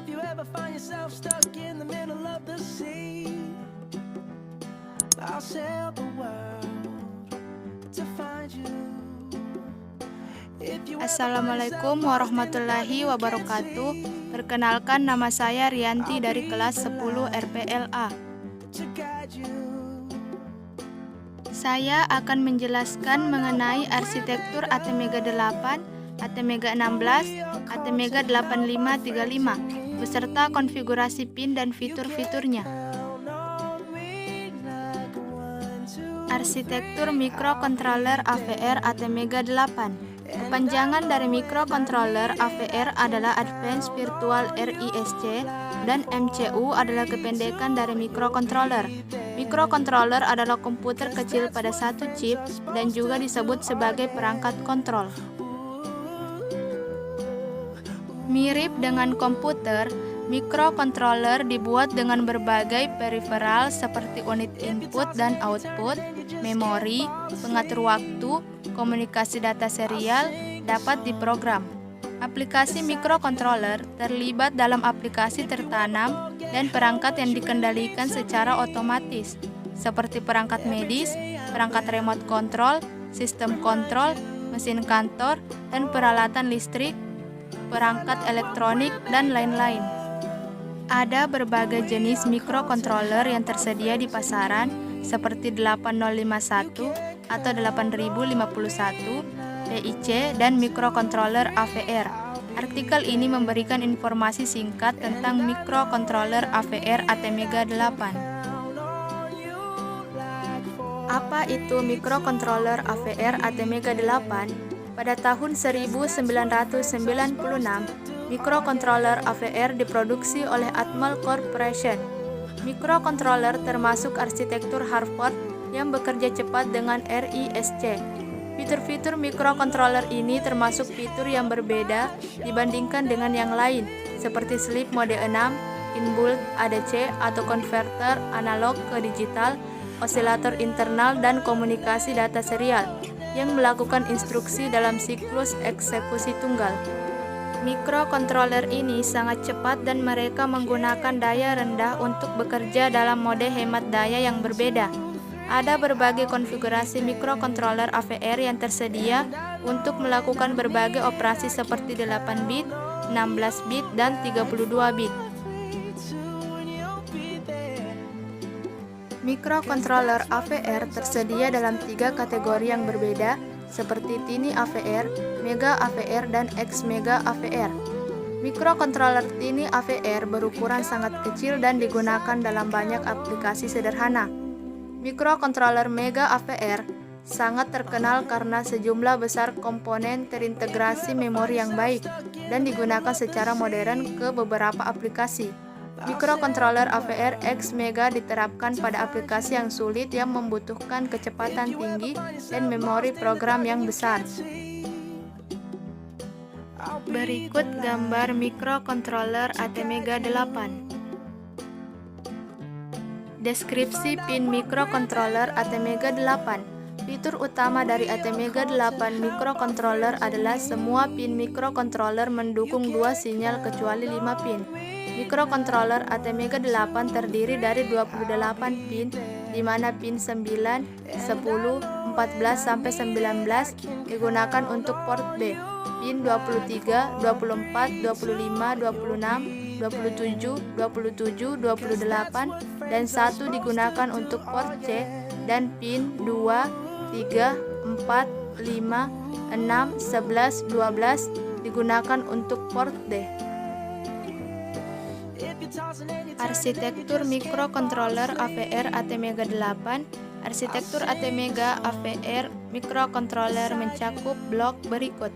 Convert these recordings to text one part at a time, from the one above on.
you ever find yourself stuck in the middle of the sea, I'll sail the world to find you. Assalamualaikum warahmatullahi wabarakatuh. Perkenalkan, nama saya Rianti dari kelas 10 RPLA. Saya akan menjelaskan mengenai arsitektur ATmega 8, ATmega 16, ATmega 8535 beserta konfigurasi pin dan fitur-fiturnya. Arsitektur mikrokontroler AVR ATmega 8. Kepanjangan dari mikrokontroler AVR adalah Advanced Virtual RISC dan MCU adalah kependekan dari mikrokontroler. Mikrokontroler adalah komputer kecil pada satu chip dan juga disebut sebagai perangkat kontrol. Mirip dengan komputer, mikrokontroler dibuat dengan berbagai peripheral seperti unit input dan output, memori, pengatur waktu, komunikasi data serial, dapat diprogram. Aplikasi mikrokontroler terlibat dalam aplikasi tertanam dan perangkat yang dikendalikan secara otomatis, seperti perangkat medis, perangkat remote control, sistem kontrol, mesin kantor, dan peralatan listrik, perangkat elektronik, dan lain-lain. Ada berbagai jenis mikrokontroler yang tersedia di pasaran seperti 8051 atau 8051, PIC, dan mikrokontroler AVR. Artikel ini memberikan informasi singkat tentang mikrokontroler AVR ATmega 8. Apa itu mikrokontroler AVR ATmega 8? Pada tahun 1996, mikrokontroler AVR diproduksi oleh Atmel Corporation. Mikrokontroler termasuk arsitektur Harvard yang bekerja cepat dengan RISC. Fitur-fitur mikrokontroler ini termasuk fitur yang berbeda dibandingkan dengan yang lain, seperti sleep mode 6, inbuilt ADC atau konverter analog ke digital, osilator internal, dan komunikasi data serial yang melakukan instruksi dalam siklus eksekusi tunggal. Mikrokontroler ini sangat cepat dan mereka menggunakan daya rendah untuk bekerja dalam mode hemat daya yang berbeda. Ada berbagai konfigurasi mikrokontroler AVR yang tersedia untuk melakukan berbagai operasi seperti 8 bit, 16 bit, dan 32 bit. Mikrokontroler AVR tersedia dalam 3 kategori yang berbeda, seperti Tiny AVR, Mega AVR, dan X-Mega AVR. Mikrokontroler Tiny AVR berukuran sangat kecil dan digunakan dalam banyak aplikasi sederhana. Mikrokontroler Mega AVR sangat terkenal karena sejumlah besar komponen terintegrasi memori yang baik dan digunakan secara modern ke beberapa aplikasi. Mikrokontroler AVR X-Mega diterapkan pada aplikasi yang sulit yang membutuhkan kecepatan tinggi dan memori program yang besar. Berikut gambar mikrokontroler ATmega 8. Deskripsi pin mikrokontroler ATmega 8. Fitur utama dari ATmega 8 mikrokontroler adalah semua pin mikrokontroler mendukung 2 sinyal kecuali 5 pin. Mikrokontroler ATmega 8 terdiri dari 28 pin, di mana pin 9, 10, 14 sampai 19 digunakan untuk port B. Pin 23, 24, 25, 26, 27, 27, 28, dan 1 digunakan untuk port C, dan pin 2, 3, 4, 5, 6, 11, 12 digunakan untuk port D. Arsitektur mikrokontroler AVR ATmega 8. Arsitektur ATmega AVR mikrokontroler mencakup blok berikut.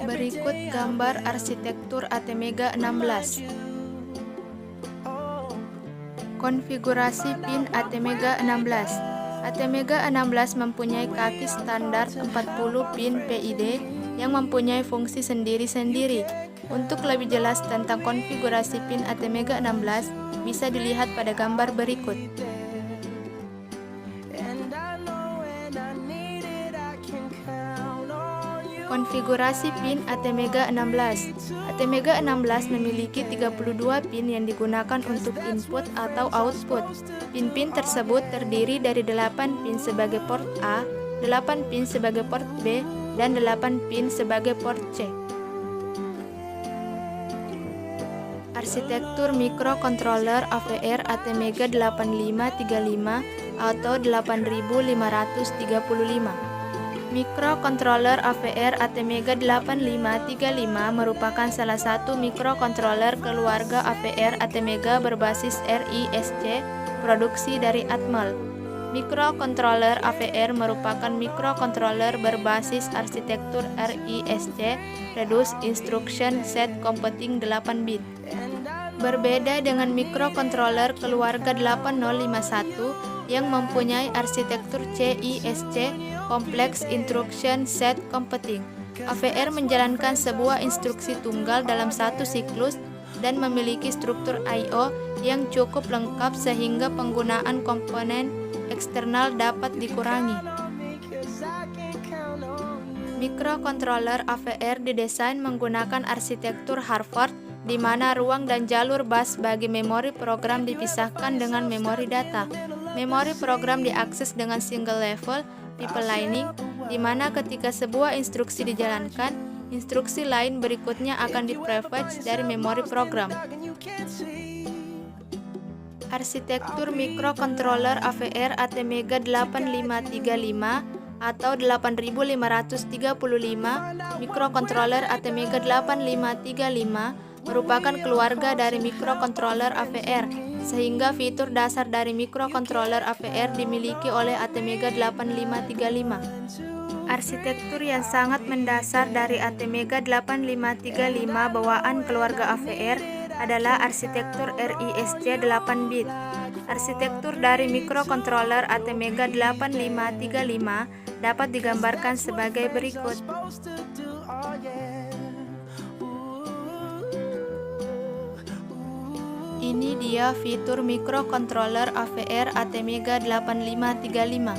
Berikut gambar arsitektur ATmega 16. Konfigurasi pin ATmega 16. ATmega 16 mempunyai kaki standar 40 pin PID yang mempunyai fungsi sendiri-sendiri. Untuk lebih jelas tentang konfigurasi pin ATmega 16, bisa dilihat pada gambar berikut. Konfigurasi pin ATmega 16. ATmega 16 memiliki 32 pin yang digunakan untuk input atau output. Pin-pin tersebut terdiri dari 8 pin sebagai port A, 8 pin sebagai port B, dan 8 pin sebagai port C. Arsitektur mikrokontroler AVR ATmega 8535 atau 8535. Mikrokontroler AVR ATmega 8535 merupakan salah satu mikrokontroler keluarga AVR ATmega berbasis RISC produksi dari Atmel. Mikrokontroler AVR merupakan mikrokontroler berbasis arsitektur RISC Reduced Instruction Set Computing 8 bit. Berbeda dengan mikrokontroler keluarga 8051 yang mempunyai arsitektur CISC Complex Instruction Set Computing, AVR menjalankan sebuah instruksi tunggal dalam satu siklus dan memiliki struktur I/O yang cukup lengkap sehingga penggunaan komponen eksternal dapat dikurangi. Mikrokontroler AVR didesain menggunakan arsitektur Harvard di mana ruang dan jalur bus bagi memori program dipisahkan dengan memori data. Memori program diakses dengan single level pipelining, di mana ketika sebuah instruksi dijalankan, instruksi lain berikutnya akan di-prefetch dari memori program. Arsitektur mikrokontroler AVR ATmega 8535 atau 8535 mikrokontroler ATmega 8535 merupakan keluarga dari mikrokontroler AVR, sehingga fitur dasar dari mikrokontroler AVR dimiliki oleh ATmega 8535. Arsitektur yang sangat mendasar dari ATmega 8535 bawaan keluarga AVR adalah arsitektur RISC 8 bit. Arsitektur dari mikrokontroler ATmega 8535 dapat digambarkan sebagai berikut. Ini dia fitur mikrokontroler AVR ATmega 8535.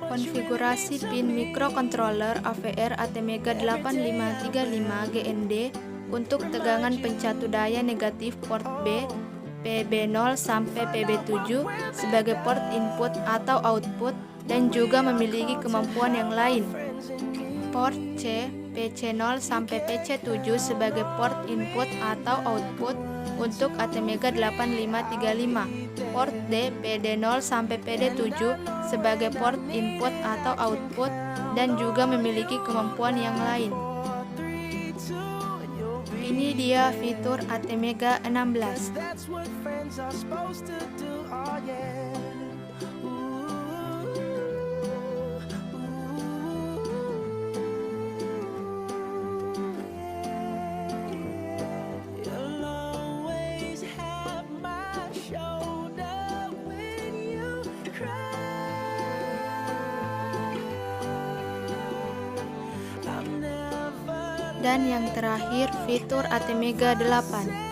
Konfigurasi pin mikrokontroler AVR ATmega 8535 GND untuk tegangan pencatu daya negatif port B, PB0 sampai PB7 sebagai port input atau output dan juga memiliki kemampuan yang lain. Port C, PC0 sampai PC7 sebagai port input atau output untuk ATmega 8535. Port D, PD0 sampai PD7 sebagai port input atau output dan juga memiliki kemampuan yang lain. Ini dia fitur ATmega 16. Dan yang terakhir fitur ATmega 8.